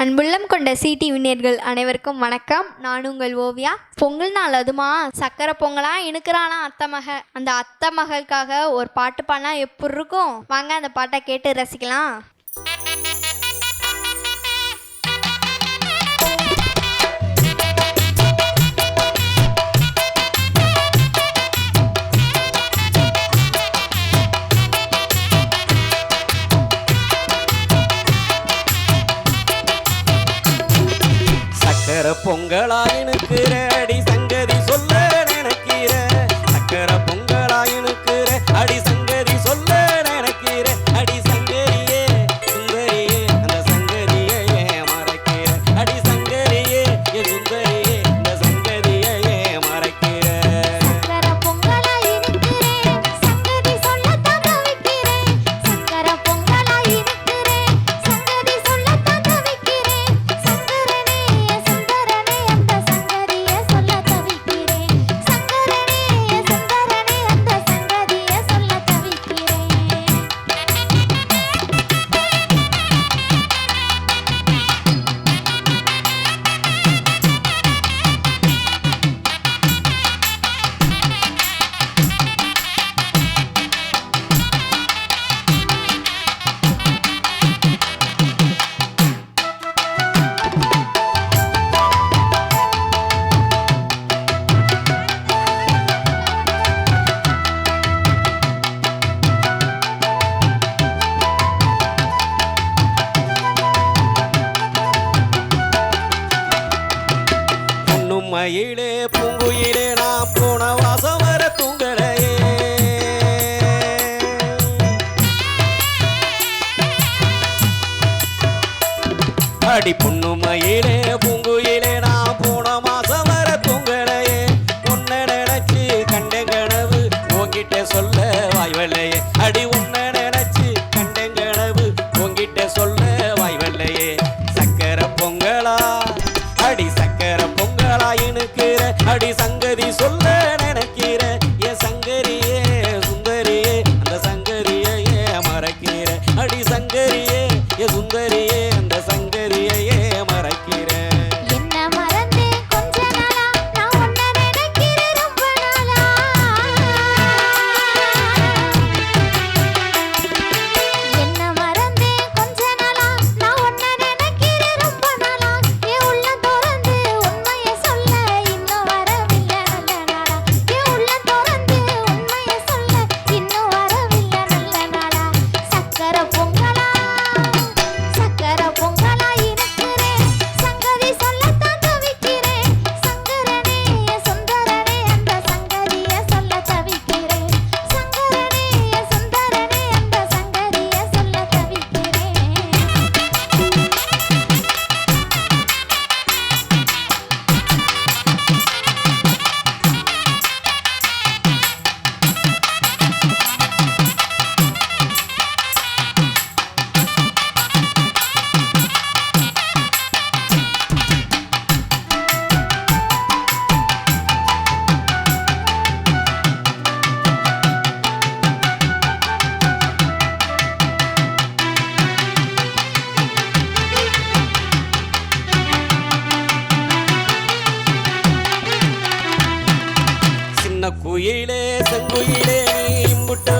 அன்புள்ளம் கொண்ட சிடி வினியர்கள் அனைவருக்கும் வணக்கம். நான் உங்கள் ஓவியா. பொங்கல் நாள் அதுமா சக்கரை பொங்கலா இனுக்கிறானா அத்தை மக. அந்த அத்தை மகளுக்காக ஒரு பாட்டு பாடினா எப்படி இருக்கும்? வாங்க அந்த பாட்டை கேட்டு ரசிக்கலாம். சக்கர பொங்கலா இனுக்கிற அடி சங்கதி சொல்ல நினைக்கிற. சக்கர பொங்கலா இனுக்கிற அடி சங்கதி சொல்ல நினைக்கிற. அடி சங்கரியே சுந்தரியே அந்த சங்கதியை மறைக்கிற. அடி சங்கரியே சுந்தரியே அந்த சங்கதியை மறைக்கிற. சக்கர பொங்கலா இனிக்கிறேன் சங்கதி சொல்லத்தான் தவிக்கிறேன். சக்கர பொங்கலா இனிக்கிறேன் சங்கதி சொல்லத்தான் தவிக்கிறேன். சங்கரனே சுந்தரனே அந்த சங்கதியை சொல்ல தவிக்கிறேன். சங்கரனே சுந்தரனே அந்த சங்கதியை சொல்ல தவிக்கிறேன். பொன்னும் மயிலே பூங்குயிலே நான் போன வாசம் வர தூங்கலையே. அடி பொண்ணு மயிலே பூங்குயிலே நான் போன மாசம் வர தூங்கலையே. உன்னை நினைச்சு கண்ட கனவு உன்கிட்ட சொல்ல வாய்வல்லையே. அடி உன்னை நினைச்சு கண்ட கனவு உன்கிட்ட சொல்ல வாய்வல்லையே. சக்கர பொங்கலா அடி சக்கர பொங்கலா இனுக்கிற. அடி சங்கதி சொல்ல நினைக்கிற. என் சங்கரியே சுந்தரியே அந்த சங்கதியை மறைக்கிற. அடி சங்கரியே சுந்தரியே அந்த சங்கதியை மறைக்கிற. என்ன மறந்தேன் கொஞ்ச நாளா நான் உன்னை நினைக்கிறேன் ரொம்ப நாளா. என்ன மறந்தேன் கொஞ்ச நாளா நான் உன்னை நினைக்கிறேன் ரொம்ப நாளா. என் உள்ளம் திறந்து உண்மையை சொல்ல இன்னும் வரவில்லை நல்ல நாளா. என் உள்ளம் திறந்து உண்மையை சொல்ல இன்னும் வரவில்லை நல்ல நாளா. சக்கர பொங்கலா இனிக்கிறேன் சங்கதி சொல்லத்தான் தவிக்கிறேன். சங்கரனே சுந்தரனே அந்த சங்கதியை சொல்ல தவிக்கிறேன். சங்கரனே சுந்தரனே அந்த சங்கதியை சொல்ல தவிக்கிறேன். சின்ன குயிலே செங்குயிலே நீ இம்புட்டு